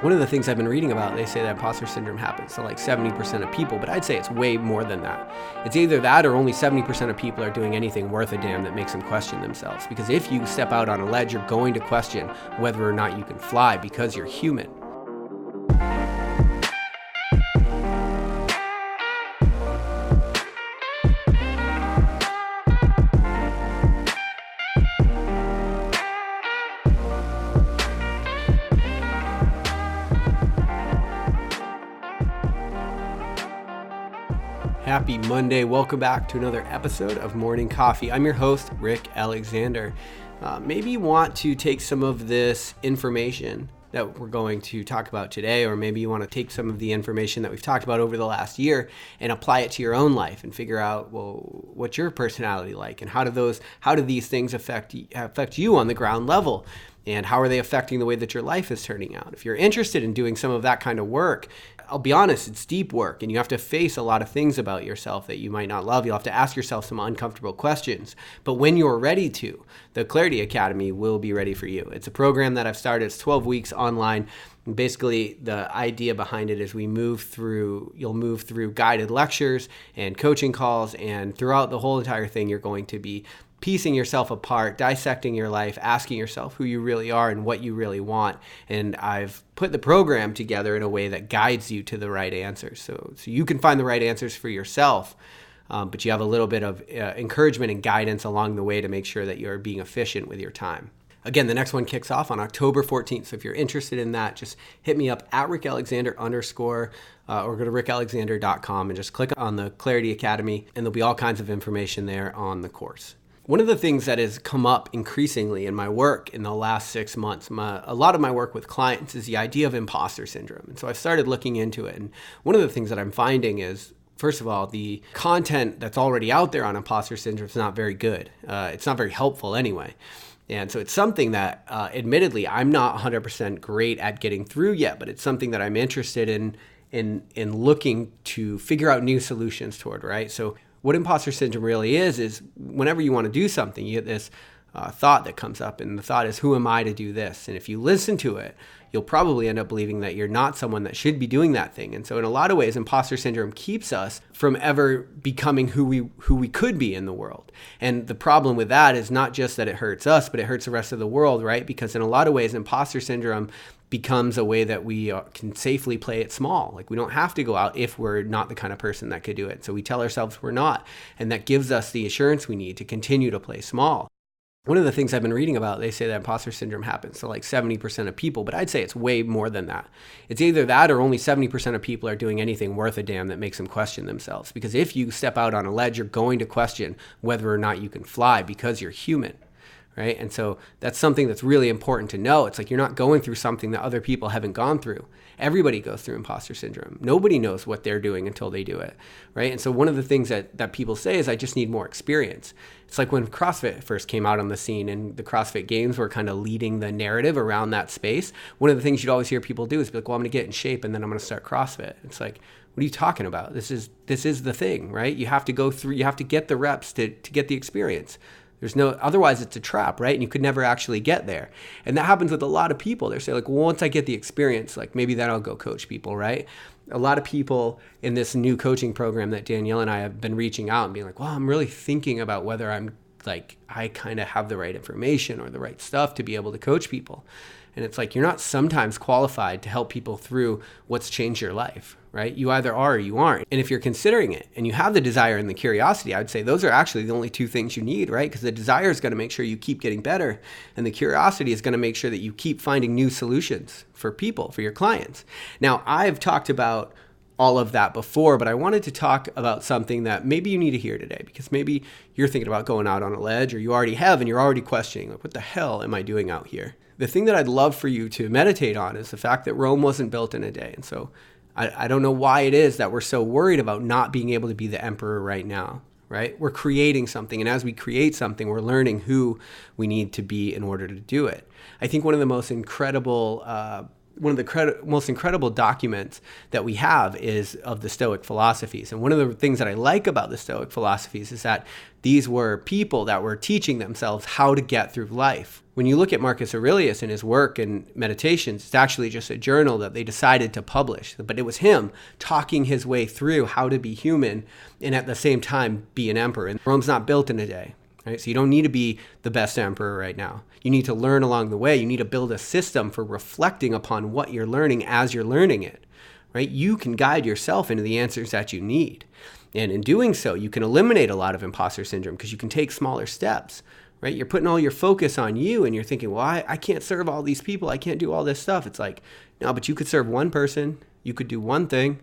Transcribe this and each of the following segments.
One of the things I've been reading about, they say that imposter syndrome happens to like 70% of people, but I'd say it's way more than that. It's either that or only 70% of people are doing anything worth a damn that makes them question themselves. Because if you step out on a ledge, you're going to question whether or not you can fly because you're human. Happy Monday. Welcome back to another episode of Morning Coffee. I'm your host, Rick Alexander. Maybe you want to take some of this information that we're going to talk about today, or maybe you want to take some of the information that we've talked about over the last year and apply it to your own life and figure out, well, what's your personality like, and how do these things affect you on the ground level, and how are they affecting the way that your life is turning out? If you're interested in doing some of that kind of work, I'll be honest, it's deep work, and you have to face a lot of things about yourself that you might not love. You'll have to ask yourself some uncomfortable questions. But when you're ready to, the Clarity Academy will be ready for you. It's a program that I've started. It's 12 weeks online. And basically, the idea behind it is you'll move through guided lectures and coaching calls, and throughout the whole entire thing, you're going to be piecing yourself apart, dissecting your life, asking yourself who you really are and what you really want. And I've put the program together in a way that guides you to the right answers. So you can find the right answers for yourself, but you have a little bit of encouragement and guidance along the way to make sure that you're being efficient with your time. Again, the next one kicks off on October 14th. So if you're interested in that, just hit me up at @RickAlexander_ or go to rickalexander.com and just click on the Clarity Academy, and there'll be all kinds of information there on the course. One of the things that has come up increasingly in my work in the last 6 months, a lot of my work with clients, is the idea of imposter syndrome. And so I've started looking into it. And one of the things that I'm finding is, first of all, the content that's already out there on imposter syndrome is not very good. It's not very helpful anyway. And so it's something that, admittedly, I'm not 100% great at getting through yet, but it's something that I'm interested in looking to figure out new solutions toward, right? So what imposter syndrome really is whenever you want to do something, you get this thought that comes up, and the thought is, who am I to do this? And if you listen to it, you'll probably end up believing that you're not someone that should be doing that thing. And so in a lot of ways, imposter syndrome keeps us from ever becoming who we could be in the world. And the problem with that is not just that it hurts us, but it hurts the rest of the world, right? Because in a lot of ways, imposter syndrome becomes a way that we can safely play it small. Like, we don't have to go out if we're not the kind of person that could do it. So we tell ourselves we're not, and that gives us the assurance we need to continue to play small. One of the things I've been reading about, they say that imposter syndrome happens to like 70% of people, but I'd say it's way more than that. It's either that or only 70% of people are doing anything worth a damn that makes them question themselves. Because if you step out on a ledge, you're going to question whether or not you can fly because you're human. Right? And so that's something that's really important to know. It's like you're not going through something that other people haven't gone through. Everybody goes through imposter syndrome. Nobody knows what they're doing until they do it, right? And so one of the things that people say is, I just need more experience. It's like when CrossFit first came out on the scene and the CrossFit Games were kind of leading the narrative around that space. One of the things you'd always hear people do is be like, well, I'm going to get in shape and then I'm going to start CrossFit. It's like, what are you talking about? This is the thing, right? You have to go through, you have to get the reps to get the experience. Otherwise it's a trap, right? And you could never actually get there. And that happens with a lot of people. They say like, well, once I get the experience, like maybe then I'll go coach people, right? A lot of people in this new coaching program that Danielle and I have been reaching out and being like, well, I'm really thinking about whether I kind of have the right information or the right stuff to be able to coach people. And it's like, you're not sometimes qualified to help people through what's changed your life, right? You either are or you aren't. And if you're considering it and you have the desire and the curiosity, I would say those are actually the only two things you need, right? Because the desire is going to make sure you keep getting better. And the curiosity is going to make sure that you keep finding new solutions for people, for your clients. Now, I've talked about all of that before, but I wanted to talk about something that maybe you need to hear today, because maybe you're thinking about going out on a ledge, or you already have, and you're already questioning, like, what the hell am I doing out here? The thing that I'd love for you to meditate on is the fact that Rome wasn't built in a day. And so I don't know why it is that we're so worried about not being able to be the emperor right now, right? We're creating something. And as we create something, we're learning who we need to be in order to do it. I think one of the most incredible most incredible documents that we have is of the Stoic philosophies. And one of the things that I like about the Stoic philosophies is that these were people that were teaching themselves how to get through life. When you look at Marcus Aurelius and his work and meditations, it's actually just a journal that they decided to publish. But it was him talking his way through how to be human and at the same time be an emperor. And Rome's not built in a day. Right? So you don't need to be the best emperor right now. You need to learn along the way. You need to build a system for reflecting upon what you're learning as you're learning it. Right? You can guide yourself into the answers that you need. And in doing so, you can eliminate a lot of imposter syndrome because you can take smaller steps. Right? You're putting all your focus on you and you're thinking, well, I can't serve all these people. I can't do all this stuff. It's like, no, but you could serve one person. You could do one thing.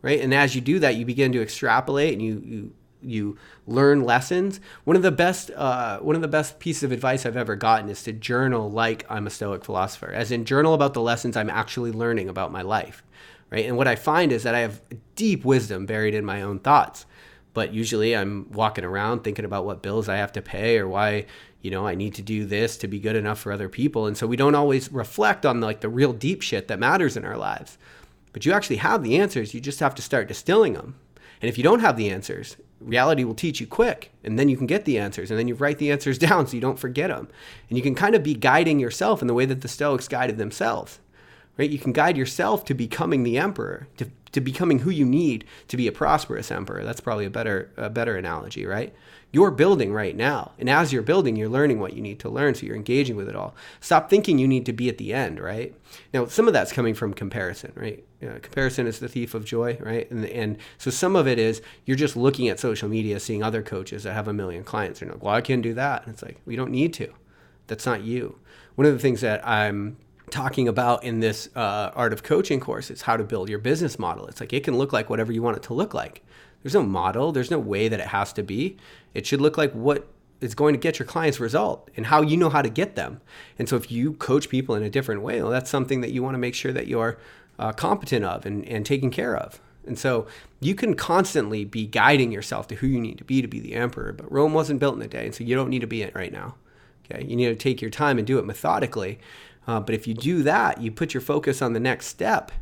Right? And as you do that, you begin to extrapolate and you learn lessons. One of the best pieces of advice I've ever gotten is to journal like I'm a Stoic philosopher, as in journal about the lessons I'm actually learning about my life, right? And what I find is that I have deep wisdom buried in my own thoughts, but usually I'm walking around thinking about what bills I have to pay or why, I need to do this to be good enough for other people. And so we don't always reflect on the real deep shit that matters in our lives. But you actually have the answers. You just have to start distilling them. And if you don't have the answers, reality will teach you quick, and then you can get the answers, and then you write the answers down so you don't forget them. And you can kind of be guiding yourself in the way that the Stoics guided themselves, right? You can guide yourself to becoming the emperor, to becoming who you need to be a prosperous emperor. That's probably a better analogy, right? You're building right now, and as you're building, you're learning what you need to learn, so you're engaging with it all. Stop thinking you need to be at the end, right? Now, some of that's coming from comparison, right? Comparison is the thief of joy, right? And so some of it is you're just looking at social media, seeing other coaches that have 1 million clients. You're like, well, I can do that. And it's like, we don't need to. That's not you. One of the things that I'm talking about in this Art of Coaching course is how to build your business model. It's like it can look like whatever you want it to look like. There's no model. There's no way that it has to be. It should look like what is going to get your clients result and how you know how to get them. And so if you coach people in a different way, well, that's something that you want to make sure that you're competent of and taken care of. And so you can constantly be guiding yourself to who you need to be the emperor. But Rome wasn't built in a day, and so you don't need to be it right now. Okay, you need to take your time and do it methodically. But if you do that, you put your focus on the next step,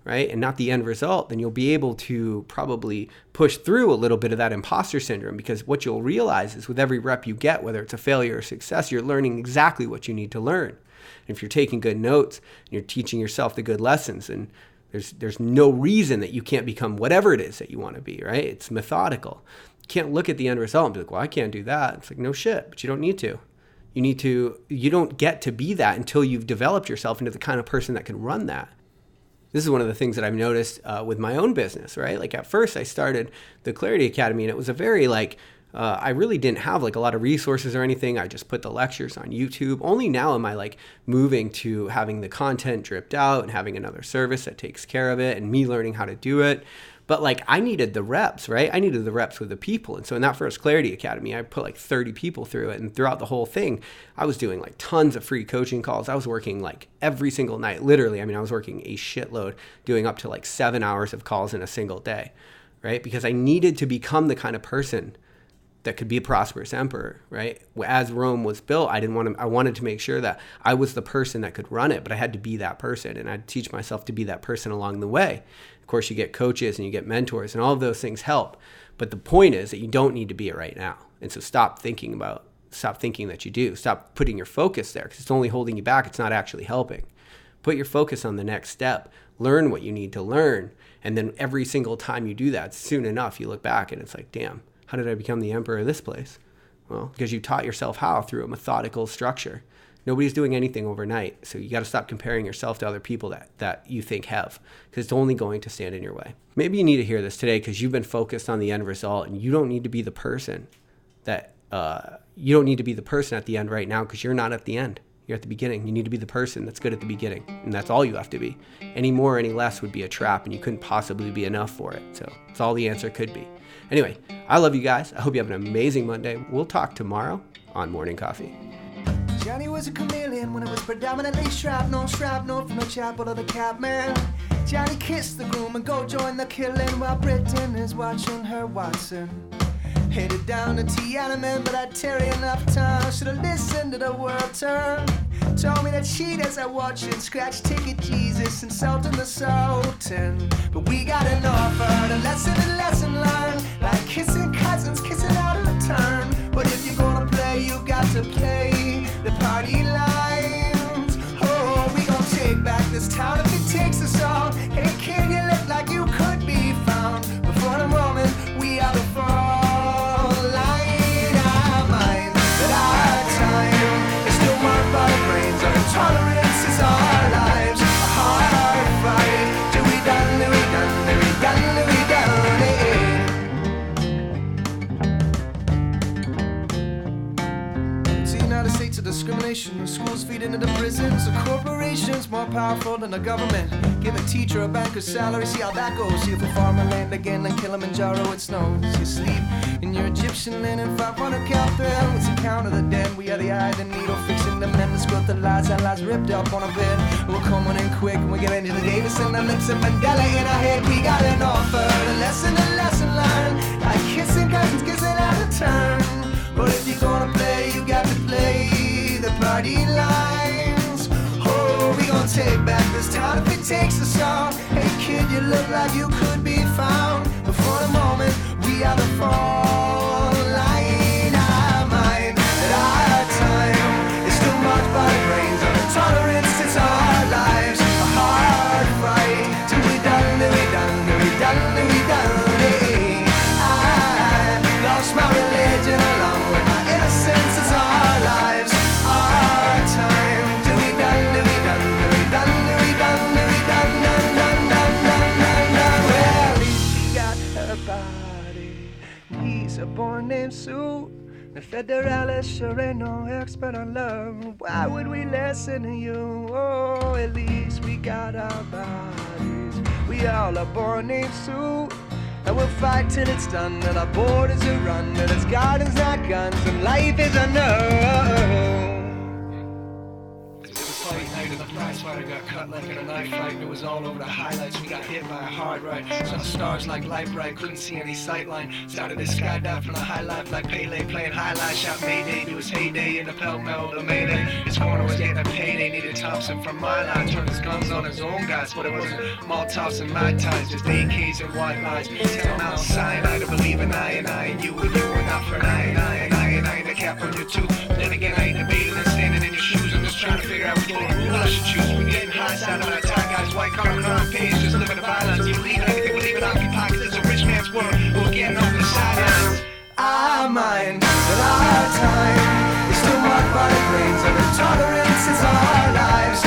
right, and not the end result, then you'll be able to probably push through a little bit of that imposter syndrome, because what you'll realize is with every rep you get, whether it's a failure or success, you're learning exactly what you need to learn. And if you're taking good notes and you're teaching yourself the good lessons, and there's no reason that you can't become whatever it is that you want to be, right? It's methodical. You can't look at the end result and be like, well, I can't do that. It's like, no shit, but you don't need to. You don't get to be that until you've developed yourself into the kind of person that can run that. This is one of the things that I've noticed with my own business, right? Like at first I started the Clarity Academy, and it was a very I really didn't have a lot of resources or anything. I just put the lectures on YouTube. Only now am I moving to having the content dripped out and having another service that takes care of it and me learning how to do it. But I needed the reps, right? I needed the reps with the people. And so in that first Clarity Academy, I put 30 people through it. And throughout the whole thing, I was doing tons of free coaching calls. I was working every single night, literally. I mean, I was working a shitload, doing up to 7 hours of calls in a single day, right? Because I needed to become the kind of person that could be a prosperous emperor, right? As Rome was built, I wanted to make sure that I was the person that could run it, but I had to be that person, and I'd teach myself to be that person along the way. Of course, you get coaches and you get mentors, and all of those things help. But the point is that you don't need to be it right now. And so stop thinking that you do. Stop putting your focus there, because it's only holding you back. It's not actually helping. Put your focus on the next step. Learn what you need to learn. And then every single time you do that, soon enough, you look back and it's like, damn, how did I become the emperor of this place? Well, because you taught yourself how through a methodical structure. Nobody's doing anything overnight. So you got to stop comparing yourself to other people that you think have, because it's only going to stand in your way. Maybe you need to hear this today because you've been focused on the end result, and you don't need to be the person at the end right now, because you're not at the end. You're at the beginning. You need to be the person that's good at the beginning, and that's all you have to be. Any more, any less would be a trap, and you couldn't possibly be enough for it. So that's all the answer could be. Anyway, I love you guys. I hope you have an amazing Monday. We'll talk tomorrow on Morning Coffee. Johnny was a chameleon when it was predominantly shrapnel from the chapel of the Catman. Johnny kissed the groom and go join the killing while Britain is watching her Watson. Headed down to Tiananmen, but I'd tarry enough time. Should've listened to the world turn. Told me that cheaters are watching, scratch ticket Jesus, insulting the Sultan. But we got an offer, a lesson learned, like kissing cousins, kissing out of turn. But if you're gonna play, you got to play the party lines. Oh, we gon' take back this town if it takes us all. Hey kid, you look like you could be found, but for the moment, we are the fall line. I mind that our time is still marked by the brains. Our intolerance is our lives, a hard fight till we done, till we done, till we done, till we done, hey. United States of discrimination. The schools feed into the prisons. The corporations more powerful than the government. Give a teacher a banker's salary, see how that goes. See if a farmer land again like Kilimanjaro, it snows. You sleep in your Egyptian linen, 500 cal thread. It's the count of the dead. We are the eye, the needle, fixing the men, the squirt, the lies. Our lies ripped up on a bed. We're coming in quick and we get Angela Davis and our lips and Mandela in our head. We got an offer, a lesson learned. Like kissing cousins, kissing out of turn. But if you're gonna play, you got to play the party lines. Oh, we gonna take back this town if it takes us all. Hey kid, you look like you could be found, but for the moment, we are the fall line. I mind that our time is still marked by the brains. Our intolerance is our lives, a hard fight till we done, till we done, till we done, till we done. Hey, I lost my religion along with my innocence is our lives, our time till we done, till we done, till we done, till we done, till we done, done, done, done, done, done, done. Well, at least she got her body. He's a boy named Sue. The Federalist sure ain't no expert on love. Why would we listen to you? Oh, at least we got our bodies. We all are born named Sue. And we'll fight till it's done, till our borders are run, till it's gardens not guns, and life is a no. It was fight night and the prize fighter got cut like in a knife fight. It was all over the highlights. We got hit by a hard right. Saw stars like light bright, couldn't see any sight line. Started to skydive from the high life like Pele playing highlight. Shot Mayday to his heyday in the pell-mell of Mayday. His corner was getting a payday. Needed Thompson from my line. Turned his guns on his own guys, but it wasn't Molotovs and Mai Tais, just AKs and white lies. 10 miles cyanide to believe in I and you and you were not for an I and the cap on your tooth. Then again, I ain't debating and standing in your shoes. I'm just trying to figure out which rule I should choose. We're getting high side on our tie guys, white car crime page, just living the violence. You believe in anything, believe it occupy, cause it's a rich man's world. We're getting over the sidelines. I mind that our time is still marked by the brains of intolerance is our lives.